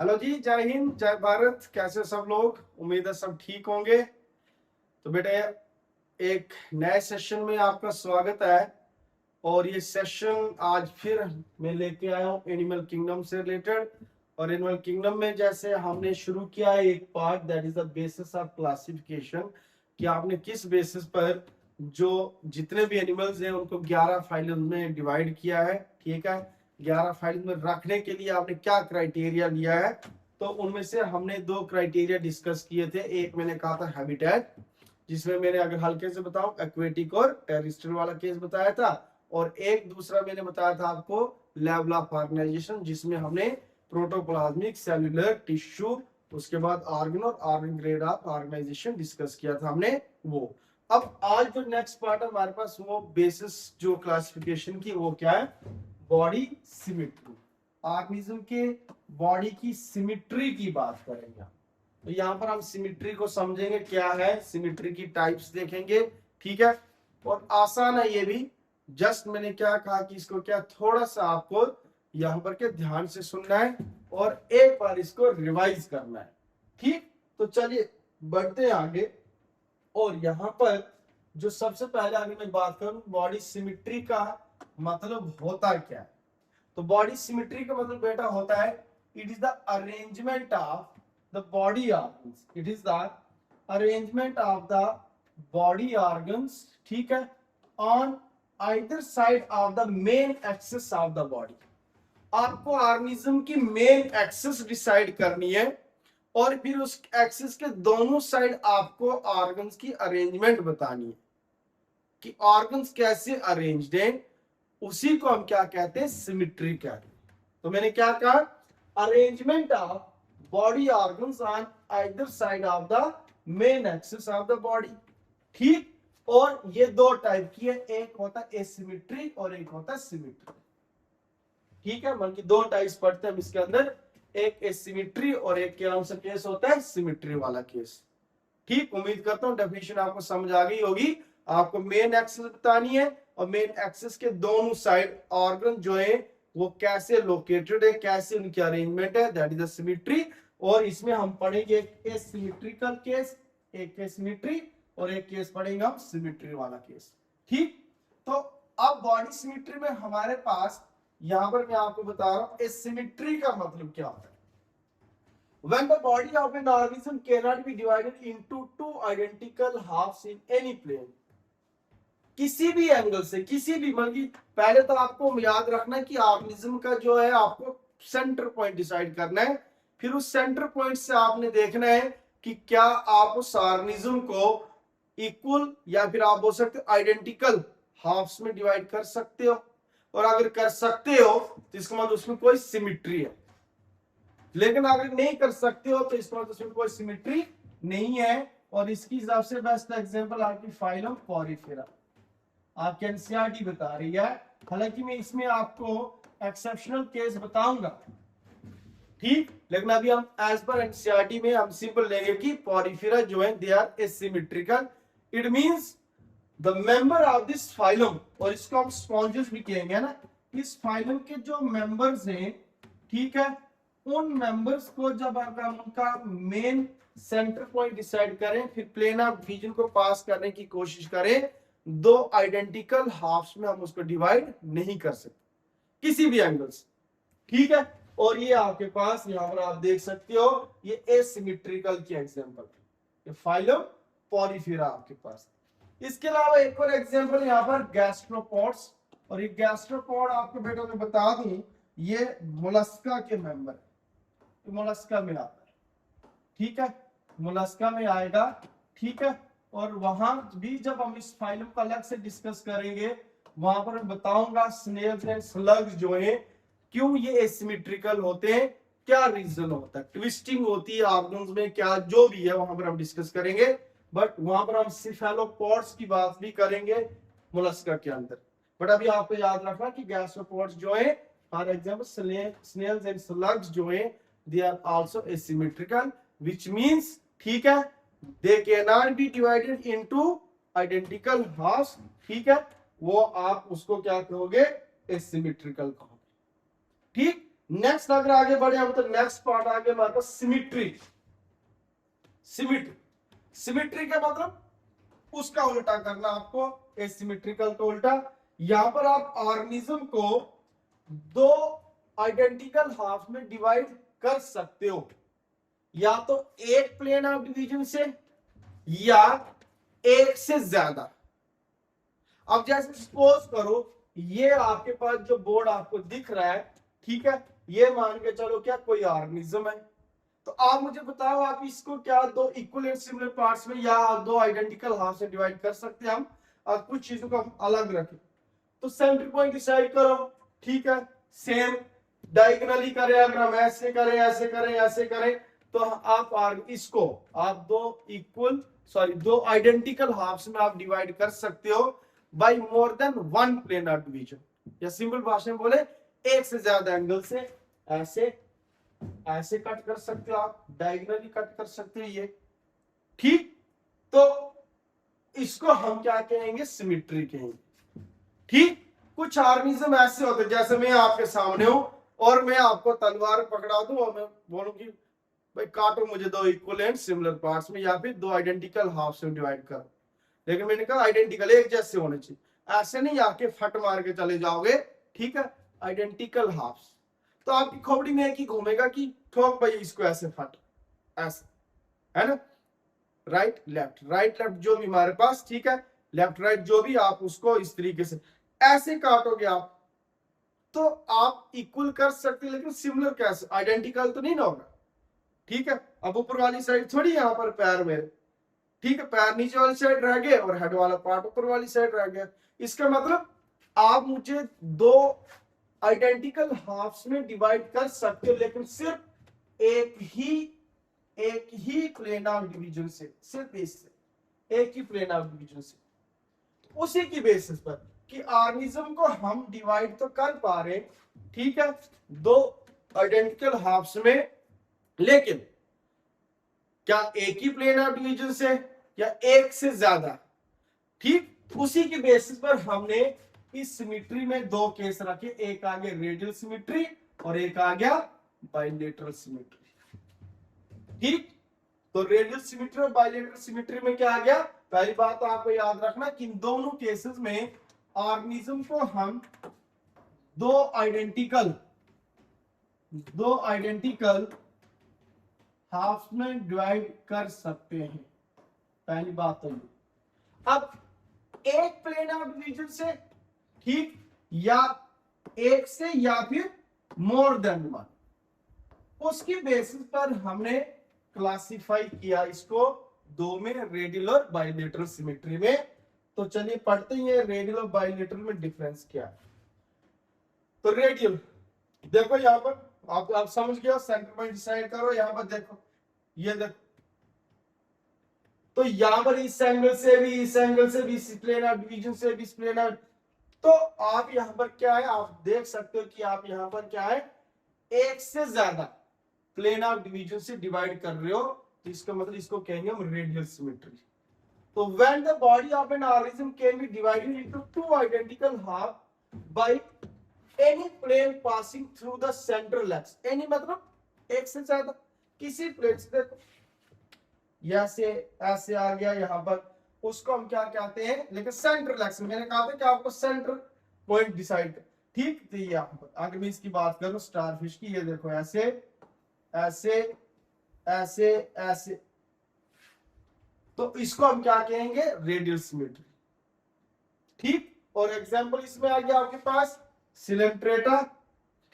Hello जी, जय हिंद, जय भारत। कैसे सब लोग? उम्मीद है सब ठीक होंगे। तो बेटे, एक नए सेशन में आपका स्वागत है। और ये सेशन आज फिर मैं लेके आया हूँ एनिमल किंगडम से रिलेटेड। और एनिमल किंगडम में जैसे हमने शुरू किया है एक part, that is the basis of classification, कि आपने किस बेसिस पर जो जितने भी एनिमल्स हैं उनको 11 फाइलों में डिवाइड किया है। ठीक है, 11 फाइल में रखने के लिए आपने क्या क्राइटेरिया लिया है। तो उनमें से हमने 2 क्राइटेरिया डिस्कस किए थे। एक मैंने कहा था हैबिटेट, जिसमें मैंने अगर हल्के से बताऊं एक्वेटिक और टेरेस्ट्रियल वाला केस बताया था। और एक दूसरा मैंने बताया था आपको लेवल ऑफ ऑर्गेनाइजेशन, जिसमें हमने प्रोटोप्लाज्मिक, सेल्यूलर, टिश्यू, उसके बाद ऑर्गन और organ grade of organisation discuss किया था हमने वो। अब आज जो नेक्स्ट पार्ट है हमारे पास, वो बेसिस जो क्लासिफिकेशन की, वो क्या है? Body symmetry. ऑर्गेनिज्म के बॉडी की सिमिट्री की बात करेंगे। तो यहाँ पर हम सिमिट्री को समझेंगे, क्या है सिमिट्री की टाइप्स देखेंगे। ठीक है, और आसान है ये भी। जस्ट मैंने क्या कहा कि इसको क्या थोड़ा सा आपको यहाँ पर के ध्यान से सुनना है और एक बार इसको रिवाइज करना है। ठीक, तो चलिए बढ़ते हैं आगे। और यहाँ पर जो सबसे पहले अगर मैं बात करूं बॉडी सिमिट्री का मतलब होता क्या है, तो बॉडी सिमिट्री का मतलब बेटा होता है, it is the arrangement of the body organs. It is the arrangement of the body organs, ठीक है, on either side of the main axis of the body. आपको ऑर्गेनिज्म की मेन एक्सिस डिसाइड करनी है और फिर उस एक्सिस के दोनों साइड आपको ऑर्गन्स की अरेंजमेंट बतानी है कि ऑर्गन्स कैसे अरेंज्ड हैं। उसी को हम क्या कहते हैं? सिमिट्री कहते हैं। तो मैंने क्या कहा? Arrangement of body organs on either side of the main axis of the body. ठीक, और ये 2 टाइप की है, एक होता है एसिमिट्री और एक होता है सिमिट्री। ठीक है, बल्कि 2 टाइप्स पढ़ते हैं इसके अंदर, एक एसिमिट्री और एक क्या सा केस होता है? सिमिट्री वाला केस। ठीक, उम्मीद करता हूं डेफिनेशन आपको समझ आ गई होगी। आपको मेन एक्सिस बतानी है और मेन एक्सिस के दोनों साइड ऑर्गन जो है वो कैसे लोकेटेड है, कैसे उनकी अरेंजमेंट है, दैट इज द सिमिट्री। और इसमें हम पढ़ेंगे एक एसिमेट्रिकल केस, एक एसिमेट्री, और एक केस पढ़ेंगे हम सिमिट्री वाला केस। ठीक, तो अब बॉडी सिमिट्री में हमारे पास यहां पर मैं आपको बता रहा हूं एसिमेट्री का मतलब क्या होता है। When the body of an organism cannot be divided into two identical halves in any plane, किसी भी एंगल से, किसी भी मतलब पहले तो आपको याद रखना है कि ऑर्गेनिज्म का जो है आपको सेंटर पॉइंट डिसाइड करना है। फिर उस सेंटर पॉइंट से आपने देखना है कि क्या आप उस ऑर्गेनिज्म को इक्वल या फिर आप बोल सकते हो आइडेंटिकल हाफ्स में डिवाइड कर सकते हो। और अगर कर सकते हो तो इसका मतलब उसमें कोई सिमिट्री है। लेकिन अगर नहीं कर सकते हो तो इसका मतलब उसमें कोई सिमिट्री नहीं है। और इसकी सबसे बेस्ट एग्जांपल आपकी फाइलम पॉरीफेरा, आपके एनसीईआरटी बता रही है। हालांकि मैं इसमें आपको एक्सेप्शनल केस बताऊंगा, ठीक, लेकिन अभी हम एज पर एनसीईआरटी में हम सिंपल लेंगे कि पॉरीफेरा जो है they are asymmetrical. It means the member of this phylum, और इसको हम स्पॉन्जेस भी कहेंगे ना, इस फाइलम के जो मेंबर्स हैं, ठीक है, उन मेंबर्स को जब हम उनका मेन सेंटर पॉइंट डिसाइड करें, फिर प्लेन ऑफ विजन को पास करने की कोशिश करें, 2 आइडेंटिकल हाफ्स में हम उसको डिवाइड नहीं कर सकते किसी भी एंगल से। ठीक है, और ये आपके पास यहां पर आप देख सकते हो, ये एसिमेट्रिकल की एग्जांपल, ये फाइलम पॉरीफेरा आपके पास। इसके अलावा एक और एग्जांपल यहां पर गैस्ट्रोपोड्स, और ये गैस्ट्रोपोड आपको बेटा मैं बता दूं, ये मोलस्का के मेंबर, मोलस्का में आता है। ठीक है, मोलस्का में आएगा। ठीक है, और वहां भी जब हम इस फाइलम को अलग से डिस्कस करेंगे, वहां पर मैं बताऊंगा स्नेल्स एंड स्लग्स जो है क्यों ये एसिमेट्रिकल होते हैं, क्या रीजन होता है, ट्विस्टिंग होती है ऑर्गन्स में, क्या जो भी है वहां पर हम डिस्कस करेंगे। बट वहां पर हम सिफेलोपोड्स की बात भी करेंगे मोलस्का के अंदर। बट अभी आपको याद रखना कि गैस्ट्रोपोड्स जो है, for example snails and slugs जो है, they are also asymmetrical, which means, ठीक है, they can not be divided into identical halves. ठीक है, वो आप उसको क्या कहोगे? एसिमेट्रिकल कहोगे। ठीक, नेक्स्ट अगर आगे बढ़े हम तो नेक्स्ट पार्ट आगे हमारे पास सिमिट्री। सिमिट्री, सिमिट्री का मतलब उसका उल्टा करना आपको, एसिमेट्रिकल का उल्टा। यहां पर आप ऑर्गेनिज्म को दो आइडेंटिकल हाफ में डिवाइड कर सकते हो, या तो एक प्लेन ऑफ डिवीजन से या एक से ज्यादा। अब जैसे सपोज करो ये आपके पास जो बोर्ड आपको दिख रहा है, ठीक है, ये मान के चलो क्या कोई ऑर्गेनिज्म है, तो आप मुझे बताओ आप इसको क्या दो इक्वल एंड सिमिलर पार्ट्स में या दो आइडेंटिकल हाफ से डिवाइड कर सकते हैं हम, और कुछ चीजों को हम अलग रखें। तो सेंटर पॉइंट डिसाइड करो, ठीक है, सेम डायगोनली करें, अगर हम ऐसे करें ऐसे करें ऐसे करें, तो आप इसको आप दो आइडेंटिकल हाफ्स में आप डिवाइड कर सकते हो by more than one plane of division, या सिंपल भाषा में बोले एक से ज्यादा एंगल से ऐसे ऐसे कट कर सकते हो, आप डायगोनली कट कर सकते हो ये, ठीक। तो इसको हम क्या कहेंगे, सिमिट्री कहेंगे, ठीक। कुछ ऑर्गेनिज्म ऐसे होते हैं, जैसे मैं आपके सामने हूं और मैं आपको तलवार पकड़ा दूं और मैं बोलूं कि भाई काटो मुझे दो इक्वल एंड सिमिलर पार्ट्स में, या फिर दो आइडेंटिकल हाफ में डिवाइड करो, लेकिन मैंने कहा आइडेंटिकल एक जैसे होने चाहिए, ऐसे नहीं आके फट मार के चले जाओगे, ठीक है, आइडेंटिकल हाफ्स। तो आपकी खोपड़ी में एक ही घूमेगा कि ठोक भाई इसको ऐसे फट, ऐसे, है ना, राइट लेफ्ट जो भी हमारे पास, ठीक है, लेफ्ट राइट जो भी, आप उसको इस तरीके से ऐसे काटोगे आप, तो आप इक्वल कर सकते, लेकिन सिमिलर कैसे, आइडेंटिकल तो नहीं ना होगा, ठीक है। अब ऊपर वाली साइड थोड़ी यहां पर पैर मेरे, ठीक है, पैर नीचे वाली साइड रह गए और हेड वाला पार्ट ऊपर वाली साइड रह गया। इसका मतलब आप मुझे दो आइडेंटिकल हाफ्स में डिवाइड कर सकते हो, लेकिन सिर्फ एक ही प्लेन ऑफ डिवीजन से, सिर्फ इससे एक ही प्लेन ऑफ डिवीजन से, उसी की बेसिस पर कि ऑर्गेनिज्म को हम डिवाइड तो कर पा रहे, ठीक है, दो आइडेंटिकल हाफ्स में, लेकिन क्या एक ही प्लेन ऑफ डिवीजन से या एक से ज्यादा, ठीक। उसी की बेसिस पर हमने इस सिमिट्री में दो केस रखे, एक आ गया रेडियल सिमिट्री और एक आ गया बाइलेटरल सिमिट्री, ठीक। तो रेडियल सिमिट्री और बाइलेटरल सिमिट्री में क्या आ गया, पहली बात तो आपको याद रखना कि इन दोनों केसेस में ऑर्गेनिज्म को हम दो आइडेंटिकल हाफ में डिवाइड कर सकते हैं, पहली बात तो ये। अब एक प्लेन ऑफ डिवीजन से, ठीक, या एक से या फिर मोर देन वन, उसकी बेसिस पर हमने क्लासिफाई किया इसको दो में, रेडियल और बाइलेटरल सिमेट्री में। तो चलिए पढ़ते हैं रेडियल और बाइलेटरल में डिफरेंस क्या है। तो रेडियल देखो यहां पर आप समझ गए, सेंटर पॉइंट डिसाइड करो, यहां पर देखो, ये देखो, तो यहां पर इस एंगल से भी, इस एंगल से भी, इस प्लेन ऑफ डिवीजन से भी, इस प्लेन ऑफ, तो आप यहां पर क्या है, आप देख सकते हो कि आप यहां पर क्या है, एक से ज्यादा प्लेन ऑफ डिवीजन से डिवाइड कर रहे हो, तो इसका मतलब इसको कहेंगे हम रेडियल सिमेट्री। तो when the body of an organism can be divided into two identical half by any plane passing through the central axis, any मतलब एक से ज्यादा किसी प्लेन से, देखो ऐसे ऐसे आ गया यहां पर, उसको हम क्या कहते हैं, लेकिन सेंट्रल एक्स, मैंने कहा था कि आपको सेंटर पॉइंट डिसाइड कर, ठीक। तो ये अगर मैं इसकी बात करूं स्टार फिश की, ये देखो ऐसे ऐसे ऐसे ऐसे, तो इसको हम क्या कहेंगे, रेडियल सिमेट्री, ठीक। और एग्जांपल इसमें आ गया आपके पास सिलेंट्रेटा,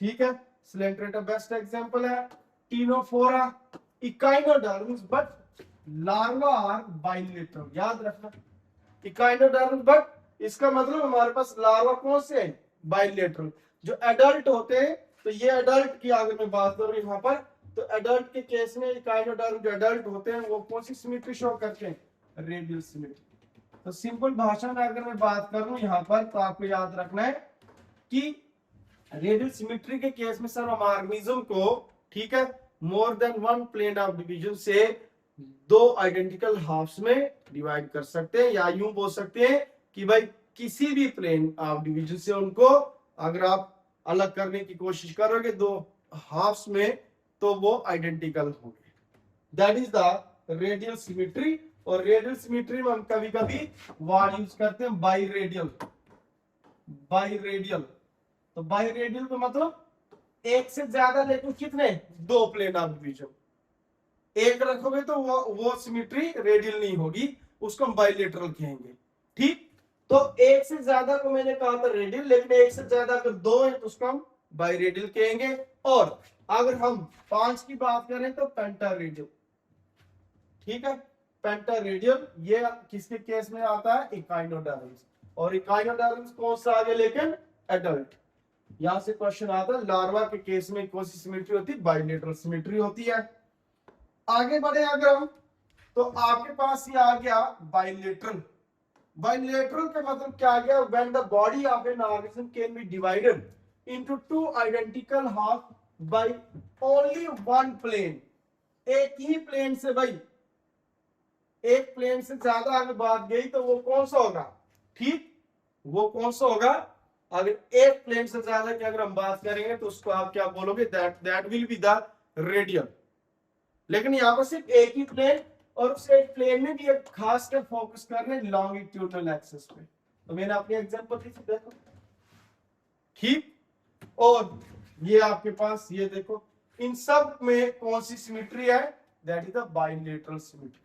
ठीक है, सिलेंट्रेटा बेस्ट एग्जांपल है, Ctenophora, echinoderms, but larva are bilateral, याद रखना, इकाइनोडर्म्स, बट इसका मतलब हमारे पास लार्वा कौन से है, बाइलेटरल। जो एडल्ट होते हैं, तो ये एडल्ट की अगर मैं बात करूं यहां पर, तो एडल्ट के केस में इकाइनोडर्म जो एडल्ट होते हैं वो कौन सी सिमेट्री शो करते हैं, रेडियल सिमेट्री। तो सिंपल भाषा में अगर मैं बात करूं यहां पर, तो आपको याद रखना है कि रेडियल सिमेट्री के केस में सर हम ऑर्गेनिज्म को, ठीक है, more than one plane of division से दो आइडेंटिकल हाफ्स में डिवाइड कर सकते हैं, या यूं बोल सकते हैं कि भाई किसी भी प्लेन ऑफ डिवीजन से उनको अगर आप अलग करने की कोशिश करोगे, दो हाफ्स में तो वो आइडेंटिकल होंगे। That is the radial symmetry. और रेडियल सिमेट्री में हम कभी कभी वर्ड यूज करते हैं बाई रेडियल। बाई रेडियल, तो बाई रेडियल का मतलब एक से ज्यादा, लेकिन कितने, दो प्लेन ऑफ डिवीजन। एक रखोगे तो वो सिमेट्री रेडियल नहीं होगी, उसको हम बाइलेटरल कहेंगे। ठीक, तो एक से ज्यादा को मैंने कहा था रेडियल, लेकिन एक से ज्यादा अगर दो है तो उसको हम बाई रेडियल कहेंगे। और अगर हम 5 की बात करें तो पेंटा रेडियल। ठीक है, पेंटा रेडियल ये किसके केस में आता है, इकाइनोडर्म्स। और इकाइनोडर्म्स कौन सा आ गया, लेकिन एडल्ट। यहां से क्वेश्चन आता है लार्वा के केस में कौन सी सिमेट्री होती है, बाइलेटरल सिमेट्री होती है। आगे बढ़े अगर हम, तो आपके पास ये आ गया बाइलेटरल। बाइलेटरल का मतलब क्या आ गया, when the body of an organism can be divided into two identical half by only one plane. एक ही प्लेन से भाई, एक प्लेन से ज्यादा अगर बात गई तो वो कौन सा होगा, ठीक, वो कौन सा होगा, अगर एक प्लेन से ज्यादा की अगर हम बात करेंगे तो उसको आप क्या बोलोगे, that will be the radial. लेकिन यहां पर सिर्फ एक ही प्लेन, और उस एक प्लेन में भी एक खास कर फोकस करने लॉन्गिट्यूडनल एक्सिस पे। तो मैंने अपनी एग्जांपल दी थी, देखो, ठीक। और ये आपके पास ये देखो, इन सब में कौन सी सिमेट्री है, that is the bilateral symmetry.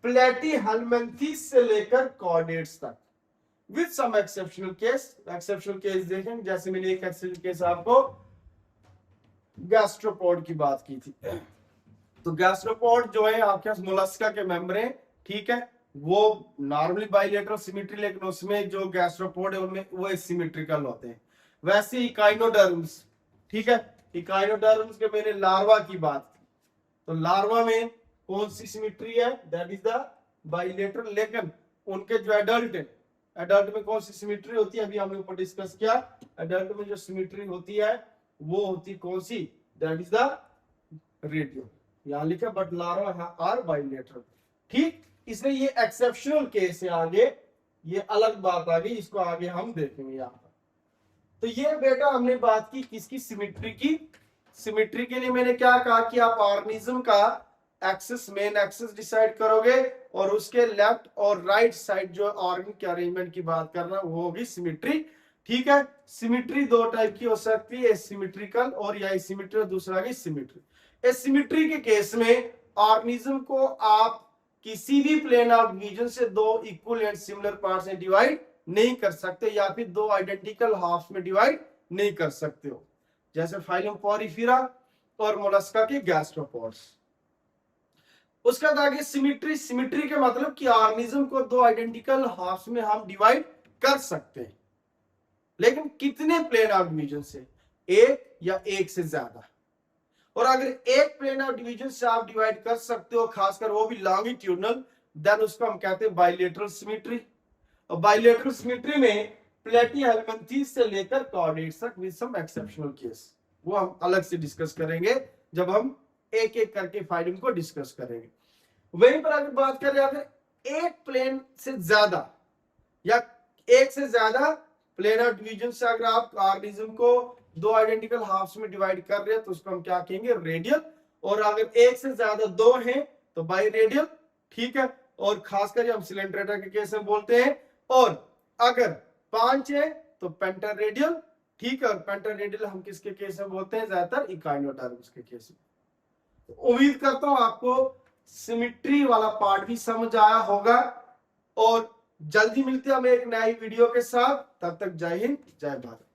Platyhelminthes से लेकर कॉर्डेट्स तक, with some exceptional case. Exceptional case देखें, जैसे मैंने एक एक्सेप्शनल केस आपको गैस्ट्रोपोड की बात की थी। तो गैस्ट्रोपोड जो है आपके पास मोलस्का के मेंबर है, ठीक है, वो नॉर्मली बाइलेटरल सिमेट्री, लेकिन उसमें जो गैस्ट्रोपोड है उनमें वो सिमेट्रिकल होते हैं। वैसे इकाइनोडर्म्स, ठीक है, इकाइनोडर्म्स के मैंने लार्वा की बात की, तो लार्वा में कौन सी सिमेट्री है, दैट इज द बाइलेटरल। लेकिन उनके जो एडल्ट है, एडल्ट में कौन सी सिमेट्री होती है, अभी हमने ऊपर डिस्कस किया, एडल्ट में जो सिमेट्री होती है वो होती कौन सी, दैट इज द रेडियल। यहां लिखा बट लार्वा आर बाइलेटरल, ठीक। इसलिए ये एक्सेप्शनल केस है, आगे ये अलग बात आ गई, इसको आगे हम देखेंगे यहां पर। तो ये बेटा हमने बात की किसकी, सिमेट्री की। सिमेट्री के लिए मैंने क्या कहा कि आप ऑर्गेनिज्म का एक्सिस, मेन एक्सिस डिसाइड करोगे, और उसके लेफ्ट और राइट साइड जो ऑर्गन के अरेंजमेंट की बात करना, वो होगी सिमेट्री। ठीक है, सिमेट्री दो टाइप की हो सकती है, सिमेट्रिकल और या एसिमेट्री, दूसरा की सिमेट्री। एसिमेट्री के केस में ऑर्गेनिज्म को आप किसी भी प्लेन ऑफ डिवीजन से दो इक्वल एंड सिमिलर पार्ट्स में डिवाइड नहीं कर सकते, या फिर दो आइडेंटिकल हाफ में डिवाइड नहीं कर सकते हो, जैसे फाइलम पोरिफेरा और मोलस्का के गैस्ट्रोपोड्स। उसका आगे सिमेट्री। सिमेट्री के मतलब कि ऑर्गेनिज्म को दो आइडेंटिकल हाफ्स में हम डिवाइड कर सकते हैं, लेकिन कितने प्लेन ऑफ डिवीजन से, एक या एक से ज्यादा। और अगर एक प्लेन ऑफ डिवीजन से आप डिवाइड कर सकते हो, खासकर वो भी लॉन्गिट्यूडनल, देन उसको हम कहते हैं बाइलेटरल सिमेट्री। और बाइलेटरल सिमेट्री में प्लेटी-हेलमिंथेस से लेकर कॉर्डेट्स तक, विद सम एक्सेप्शनल केस, वो हम अलग से डिस्कस करेंगे जब हम एक एक करके फाइलिंग को डिस्कस करेंगे। वहीं पर अगर बात करें, अगर एक प्लेन से ज्यादा या एक से ज्यादा प्लेन ऑफ डिवीजन से अगर आप ऑर्गेनिज्म को दो आइडेंटिकल हाफ्स में डिवाइड कर रहे हैं, तो उसको हम क्या कहेंगे, रेडियल। और अगर एक से ज्यादा दो हैं तो बाई रेडियल, ठीक है। और खासकर हम सिलेंड्रेटा के केस में बोलते हैं। और अगर 5 है तो पेंटा रेडियल, ठीक है। और पेंटा रेडियल हम किसके केस में बोलते हैं, ज्यादातर इकाइनोडर्म्स के केस में। तो उम्मीद करता हूं आपको सिमेट्री वाला पार्ट भी समझ आया होगा, और जल्दी मिलते हैं हम एक नई वीडियो के साथ। तब तक जय हिंद, जय भारत।